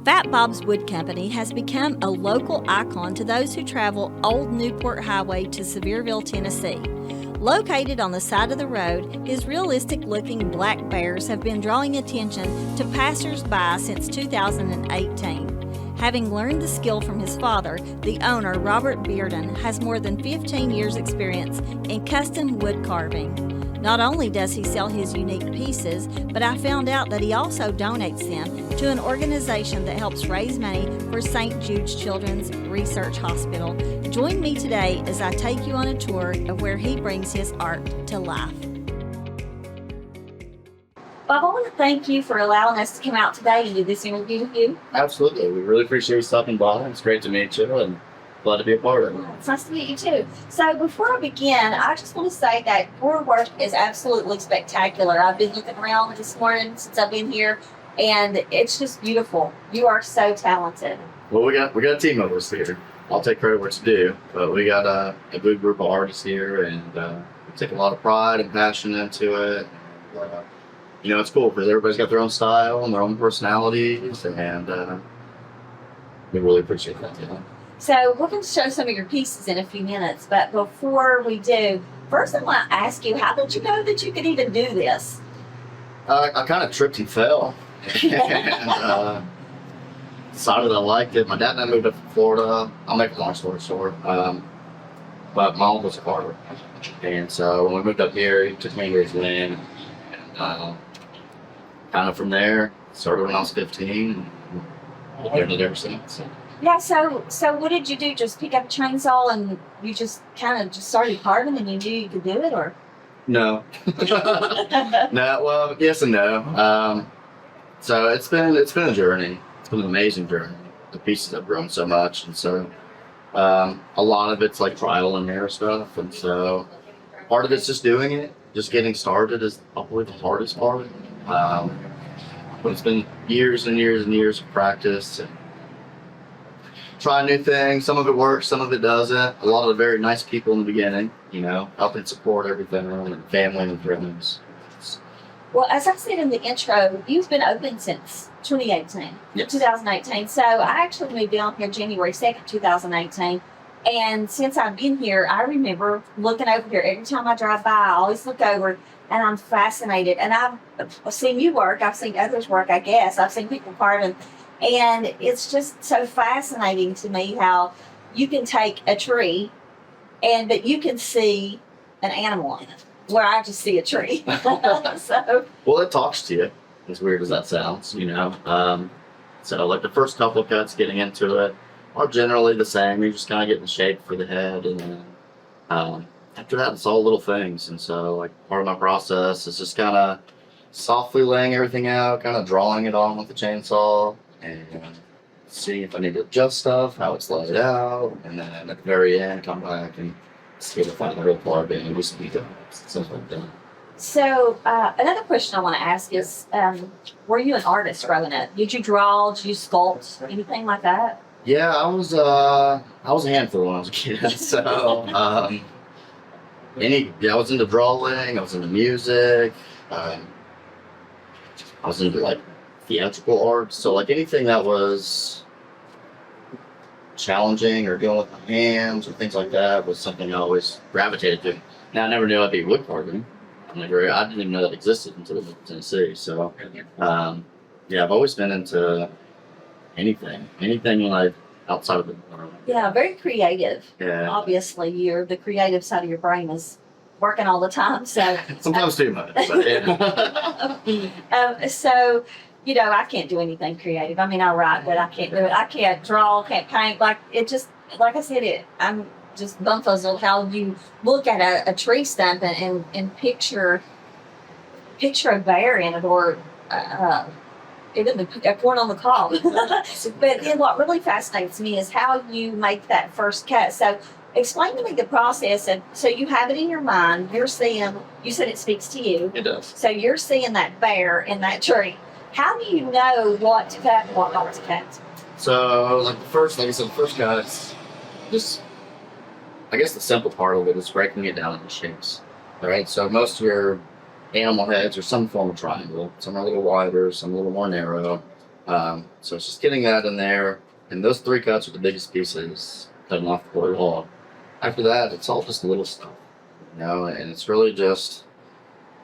FatBob's Wood Company has become a local icon to those who travel Old Newport Highway to Sevierville, Tennessee. Located on the side of the road, his realistic-looking black bears have been drawing attention to passers-by since 2018. Having learned the skill from his father, the owner, Robert Rairden, has more than 15 years' experience in custom wood carving. Not only does he sell his unique pieces, but I found out that he also donates them to an organization that helps raise money for St. Jude's Children's Research Hospital. Join me today as I take you on a tour of where he brings his art to life. Bob, I want to thank you for allowing us to come out today and do this interview with you. Absolutely. We really appreciate you stopping by. It's great to meet you and glad to be a part of it. It's nice to meet you too. So before I begin, I just want to say that your work is absolutely spectacular. I've been looking around this morning since I've been here, and it's just beautiful. You are so talented. Well, we got a team of us here. I'll take credit where it's due, but we got a good group of artists here, and we take a lot of pride and passion into it. You know, it's cool because everybody's got their own style and their own personalities, and we really appreciate that. You know? So we're going to show some of your pieces in a few minutes, but before we do, first I want to ask you, how did you know that you could even do this? I kind of tripped and fell, and decided I liked it. My dad and I moved up from Florida. I'll make a long story short, but my uncle's a carver, and so when we moved up here, he took me into his land, and kind of from there, started when I was 15, and did it ever since. Yeah, so what did you do? Just pick up a chainsaw and you just kind of just started carving and you knew you could do it, or? No. No, well, yes and no. So it's been a journey. It's been an amazing journey. The pieces have grown so much, and so a lot of it's like trial and error stuff, and so part of it's just doing it. Just getting started is probably the hardest part. But it's been years and years and years of practice and try new things. Some of it works, some of it doesn't. A lot of the very nice people in the beginning, you know, helping support everything, and family and friends. Well, as I said in the intro, you've been open since 2018, yes. 2018. So I actually moved down here January 2nd, 2018. And since I've been here, I remember looking over here. Every time I drive by, I always look over and I'm fascinated. And I've seen you work. I've seen others work, I guess. I've seen people carving. And it's just so fascinating to me how you can take a tree but you can see an animal in it, where I just see a tree. So, well, it talks to you, as weird as that sounds, you know. So like the first couple of cuts getting into it are generally the same. You're just kind of getting the shape for the head, and then after that it's all little things. And so like part of my process is just kind of softly laying everything out, kind of drawing it on with the chainsaw, and see if I need to adjust stuff, how it's laid out, and then at the very end come back and see if I find the real part and do some details, something like that. So another question I want to ask is, were you an artist growing up? Did you draw? Did you sculpt? Anything like that? Yeah, I was a handful when I was a kid. So I was into drawing, I was into music, I was into like theatrical art, so like anything that was challenging or dealing with my hands or things like that was something I always gravitated to. Now I never knew I'd be wood carving. I didn't even know that existed until I moved to Tennessee. So yeah, I've always been into anything like outside of it. Yeah, very creative. Yeah. Obviously, the creative side of your brain is working all the time. So sometimes too much. But yeah. So, you know, I can't do anything creative. I mean, I write, but I can't do it. I can't draw, can't paint. Like I said, I'm just bumfuzzled how you look at a tree stump and picture a bear in it, or even a corn on the cob. But then what really fascinates me is how you make that first cut. So explain to me the process. And so you have it in your mind. You're seeing, you said it speaks to you. It does. So you're seeing that bear in that tree. How do you know what to cut and what not to cut? So like I said, the first cut is just, I guess the simple part of it is breaking it down into shapes. All right. So most of your animal heads are some form of triangle. Some are a little wider, some a little more narrow. So it's just getting that in there, and those 3 cuts are the biggest pieces cutting off the whole log. After that, it's all just little stuff, and it's really just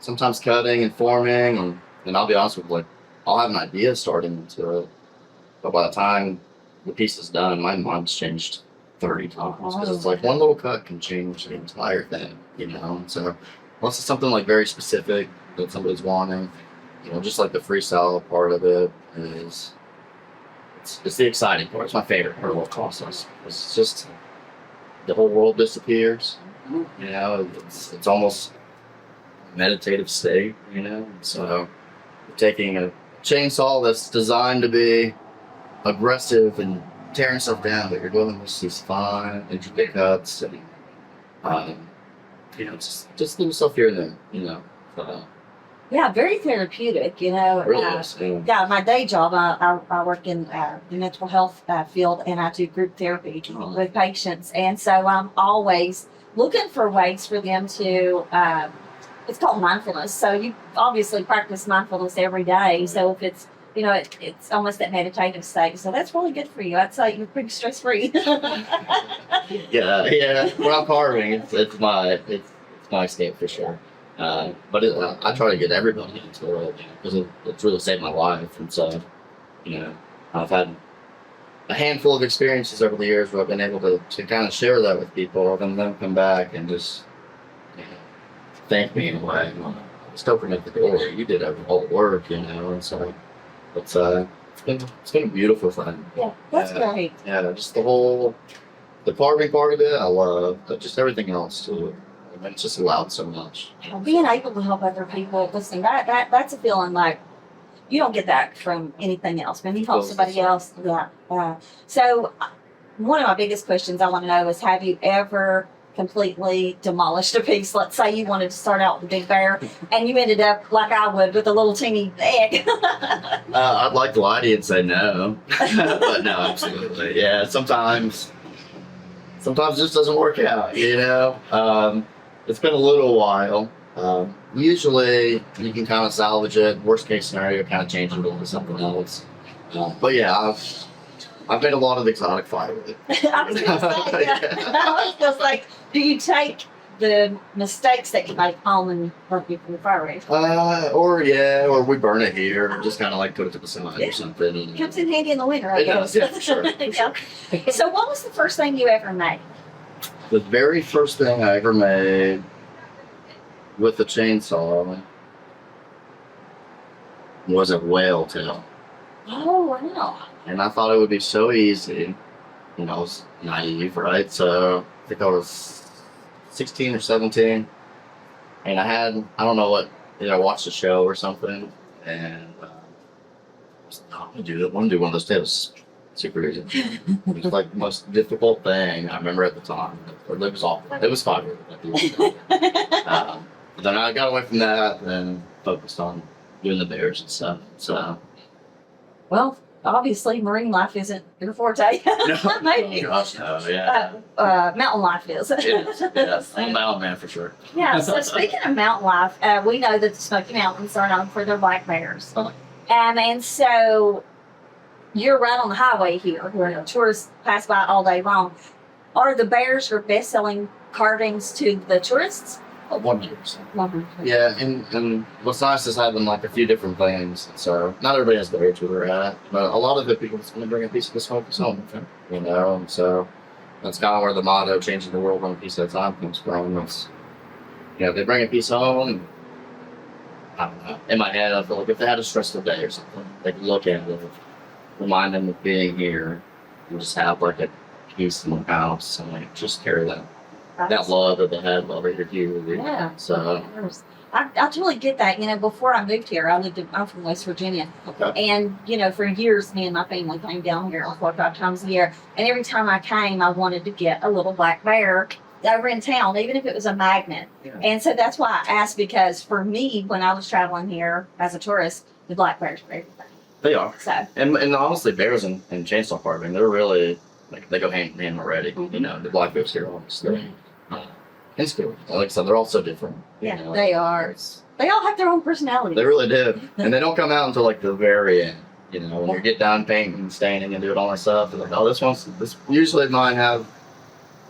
sometimes cutting and forming, and I'll be honest with you, like, I'll have an idea starting into it, but by the time the piece is done, my mind's changed 30 times, because it's like one little cut can change the entire thing, So unless it's something like very specific that somebody's wanting, just like the freestyle part of it is, it's the exciting part. It's my favorite part of the whole process. It's just the whole world disappears. It's almost a meditative state. So you're taking a chainsaw that's designed to be aggressive and tearing stuff down, but you're doing these fine intricate cuts and just little stuff here and there. So, Yeah, very therapeutic, really is, Yeah, my day job, I work in the mental health field, and I do group therapy with patients. And so I'm always looking for ways for them to, it's called mindfulness. So you obviously practice mindfulness every day. So if it's, it's almost that meditative state. So that's really good for you. I'd say you're pretty stress-free. yeah. When I'm carving, it's my escape for sure. But I try to get everybody into it because it's really saved my life. And so, I've had a handful of experiences over the years where I've been able to kind of share that with people, and then come back and just thank me in a way. Just open up the door. You did all the work, and so it's been a beautiful thing. Yeah, that's great. Yeah, just the carving part of it, I love, but just everything else too. It's just allowed so much. Being able to help other people, listen, that's a feeling like you don't get that from anything else. When you help somebody else, yeah. So one of my biggest questions I want to know is, have you ever completely demolished a piece? Let's say you wanted to start out with a big bear and you ended up like I would with a little teeny egg. I'd like to lie to you and say no, but no, absolutely. Yeah, sometimes it just doesn't work out, It's been a little while. Usually you can kind of salvage it. Worst case scenario, kind of change it into something else. But yeah, I've made a lot of exotic fire with it. I was going to say, I was just like, do you take the mistakes that you make home and burn it from the fire range? Or we burn it here, or just kind of like put it to the side or something. Comes in handy in the winter, I guess. Yeah, for sure. Yeah. So what was the first thing you ever made? The very first thing I ever made with a chainsaw was a whale tail. Oh, wow. And I thought it would be so easy. I was naive, right? So I think I was 16 or 17. And I don't know what, I watched a show or something. And I was like, I want to do one of those tails. Super easy. It was like the most difficult thing I remember at the time. It was awful. It was fun. Then I got away from that and focused on doing the bears and stuff. So, well, obviously marine life isn't your forte. No, Maybe. Gosh, no, yeah. Mountain life is. It is, yes. I'm a mountain man for sure. Yeah, so speaking of mountain life, we know that the Smoky Mountains are known for their black bears. And so you're right on the highway here where tourists pass by all day long. Are the bears your best-selling carvings to the tourists? 100%. Yeah, and what's nice is having like a few different things. So not everybody has bears where they're at, but a lot of the people just want to bring a piece of this focus home with them, And so that's kind of where the motto "changing the world one piece at a time" comes from. It's, they bring a piece home. And, I don't know. In my head, I feel like if they had a stressful day or something, they could look at it, remind them of being here, and just have like a piece in the house and like just carry that love that they had while they were here. Yeah. So I totally get that. Before I moved here, I'm from West Virginia. okay. And, for years, me and my family came down here 4 or 5 times a year. And every time I came, I wanted to get a little black bear over in town, even if it was a magnet. Yeah. And so that's why I asked, because for me, when I was traveling here as a tourist, the black bears were everything. They are. So. And honestly, bears and chainsaw carving, they're really, like, they go hand in hand already. Mm-hmm. The black bears here, obviously. And scary. Like I said, they're all so different. Yeah, they are. They all have their own personality. They really do. And they don't come out until like the very end. You know, when you get done painting and staining and doing all that stuff, they're like, oh, this usually mine have,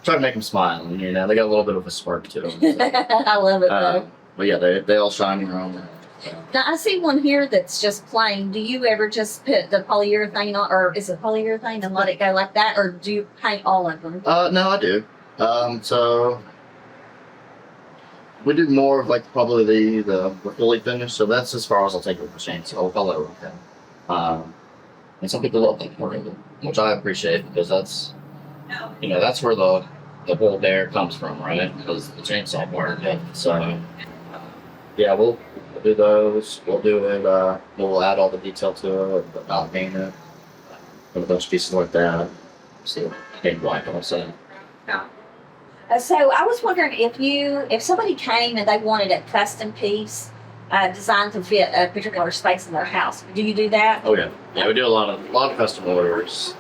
try to make them smile. You know, they got a little bit of a spark to them. So. I love it though. But yeah, they all shine in their own way. So. Now I see one here that's just plain. Do you ever just put the polyurethane on, or is it polyurethane and let it go like that, or do you paint all of them? No, I do. So we do more of like probably the fully finished. So that's as far as I'll take it with machine. So I'll let it work out. And some people love that part of it, which I appreciate because that's, you know, that's where the whole bear comes from, right? Because the chainsaw part of it. So yeah, we'll do those. We'll do it. We'll add all the detail to it, but not paint it. And a bunch of pieces like that. So paint black also. So I was wondering if somebody came and they wanted a custom piece designed to fit a particular space in their house, do you do that? Oh yeah, yeah. We do a lot of custom orders.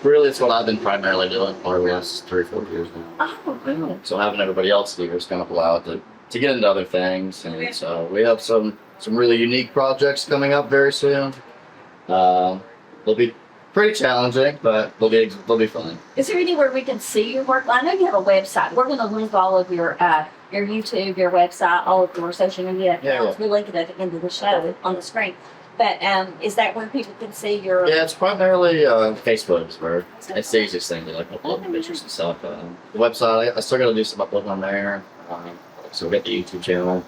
Really, it's what I've been primarily doing for the last 3 or 4 years now. Oh, really? So having everybody else do is kind of allowed to get into other things, and so we have some really unique projects coming up very soon. They'll be pretty challenging, but they'll be fun. Is there anywhere we can see your work? I know you have a website. We're going to link all of your YouTube, your website, all of your social media accounts. We'll link it at the end of the show on the screen. But is that where people can see your? Yeah, it's primarily Facebook is where it's the easiest thing to like upload pictures and stuff. The website, I still got to do some uploading on there. So we got the YouTube channel,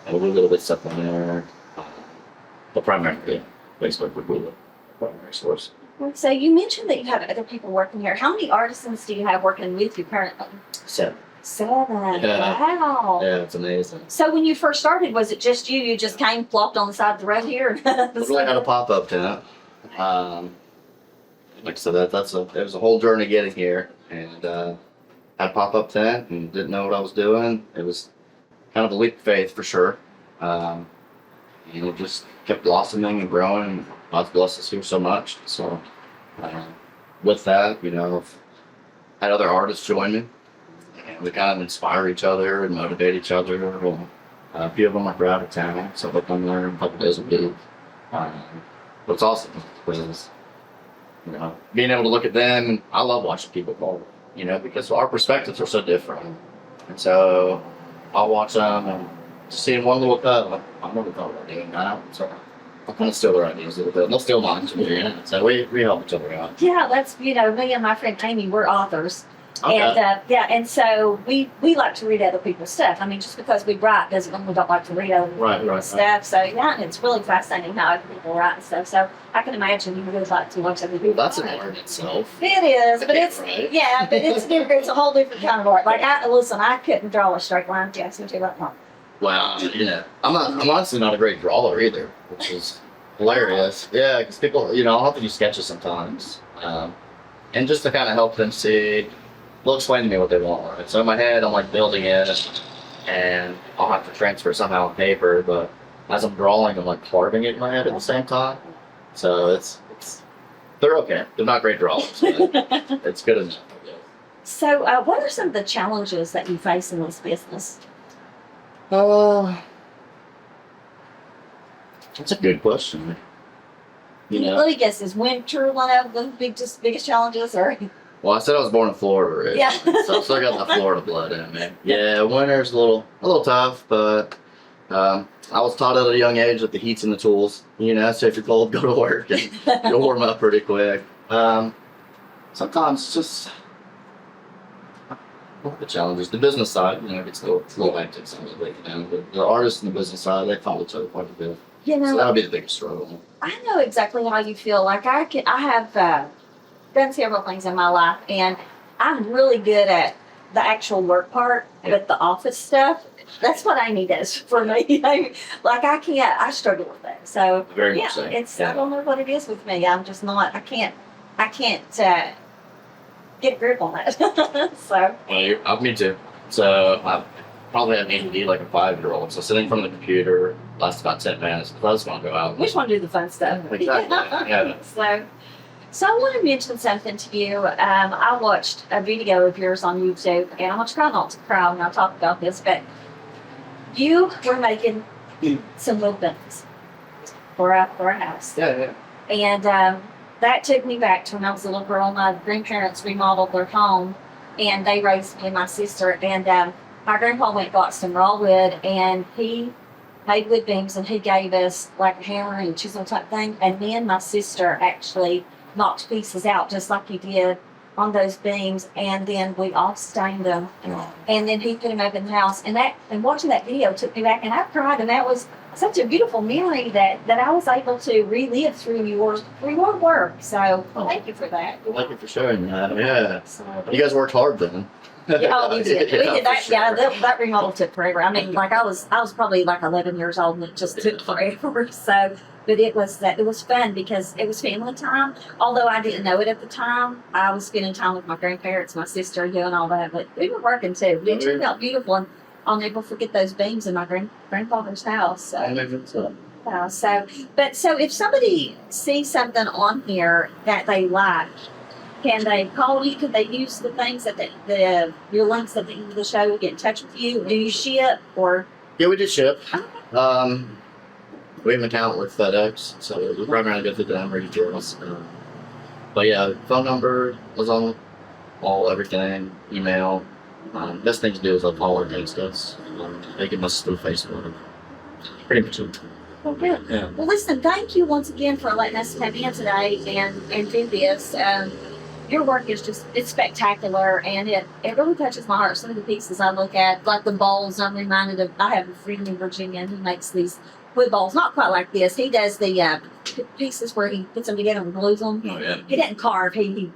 and we'll do a little bit of stuff on there. But primarily, Facebook would be the primary source. So you mentioned that you have other people working here. How many artisans do you have working with you currently? 7. 7. Yeah. Wow. Yeah, it's amazing. So when you first started, was it just you? You just came, flopped on the side of the road here? We really had a pop-up tent. Like I said, it was a whole journey getting here, and had a pop-up tent and didn't know what I was doing. It was kind of a leap of faith for sure. It just kept blossoming and growing. And God's blessed us here so much. So with that, you know, I've had other artists join me. And we kind of inspire each other and motivate each other. Well, a few of them are out of town, so they'll come there a couple days a week. But it's awesome because, you know, being able to look at them, and I love watching people carve, you know, because our perspectives are so different. And so I'll watch them and seeing one little cut, I never thought about doing that. So I'll kind of steal their ideas a little bit. They'll steal mine too, you know? So we help each other out. Yeah, that's, you know, me and my friend Amy, we're authors. Okay. And and so we like to read other people's stuff. I mean, just because we write doesn't mean we don't like to read other people's stuff. So yeah, it's really fascinating how other people write and stuff. So I can imagine you really like to watch other people. That's an art in itself. It is, but it's right? yeah, but it's different. It's a whole different kind of art. Like I couldn't draw a straight line. Jackson, too like that. Well, you know, I'm honestly not a great drawer either, which is hilarious. Yeah, because people, you know, I'll have to do sketches sometimes, and just to kind of help them see. They'll explain to me what they want. Right? So in my head, I'm like building it, and I'll have to transfer it somehow on paper. But as I'm drawing, I'm like carving it in my head at the same time. So they're okay. They're not great drawings, but it's good enough. So, what are some of the challenges that you face in this business? That's a good question. You know, let me guess. Is winter one of the biggest challenges, or? Well, I said I was born in Florida, right? Yeah. So I still got the Florida blood in me. Yeah, winter's a little tough, but I was taught at a young age that the heat's in the tools. You know, so if you're cold, go to work and you'll warm up pretty quick. Sometimes it's just the challenges. The business side, you know, gets a little hectic sometimes. You know, the artists and the business side, they follow each other quite a bit. You know, so that'll be the biggest struggle. I know exactly how you feel. Like I have. Done several things in my life, and I'm really good at the actual work part, but the office stuff, that's what Amy does for me. You know, like I struggle with that. So Very yeah, interesting. I don't know what it is with me. I'm just not. I can't get a grip on that. So. Well, me too. So I probably have ADD like a 5-year-old. So sitting in front of the computer lasts about 10 minutes. Because I just want to go out. We just want to do the fun stuff. Exactly. Yeah. So I want to mention something to you. I watched a video of yours on YouTube, and I'm going to try not to cry when I talk about this, but you were making some wood bins. for a house. Yeah. And that took me back to when I was a little girl. My grandparents remodeled their home, and they raised me and my sister. And my grandpa went and got some raw wood, and he made wood beams, and he gave us like a hammer and chisel type thing. And me and my sister actually knocked pieces out just like he did on those beams, and then we all stained them. And then he put them up in the house. And watching that video took me back, and I cried. And that was such a beautiful memory that I was able to relive through your work. So thank you for that. Thank you for sharing that. Yeah. So, You guys worked hard then. yeah, we did. We did that. For Yeah, sure. that remodel took forever. I mean, like I was probably like 11 years old, and it just took forever. So, but it was fun because it was family time. Although I didn't know it at the time, I was spending time with my grandparents, my sister, doing all that. But we were working too. It turned out beautiful, and I'll never forget those beams in my grandfather's house. So. So if somebody sees something on here that they like, can they call you? Could they use the things that your links at the end of the show, get in touch with you? Do you ship or? Yeah, we did ship. Oh. We have an account with FedEx, so we're probably gonna go through them ready for us. But yeah, phone number was on everything, email. Best thing to do is call or text us. They can message through Facebook. Pretty much it. Well, good. Yeah. Well, listen, thank you once again for letting us come in today and do this. Your work is it's spectacular, and it really touches my heart. Some of the pieces I look at, like the bowls, I'm reminded of, I have a friend in Virginia, and he makes these wood bowls, not quite like this. He does the pieces where he puts them together and glues them. Oh yeah. He doesn't carve, he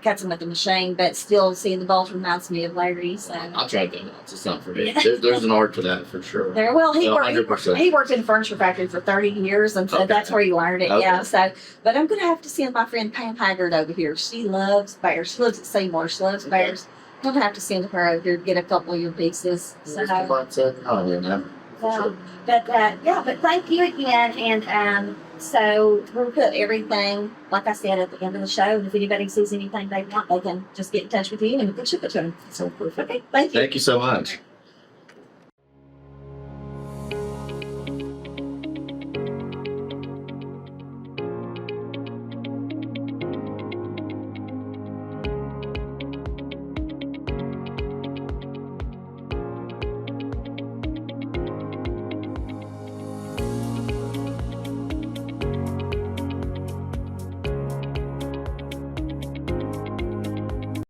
cuts them with the machine, but still seeing the bowls reminds me of Larry. So. I'll try that. It's not for me. Yeah. There's an art to that for sure. He 100%. worked in a furniture factory for 30 years, and so Okay. that's where he learned it. Okay. Yeah. So, but I'm going to have to send my friend Pam Haggard over here. She loves bears. She lives at Seymour. She loves Okay. bears. I'm going to have to send her over here to get a couple of your pieces. So, Oh yeah, man. For sure. but thank you again. And so we'll put everything, like I said, at the end of the show. And if anybody sees anything they want, they can just get in touch with you, and we can ship it to them. So perfect. Okay. Thank you. Thank you so much.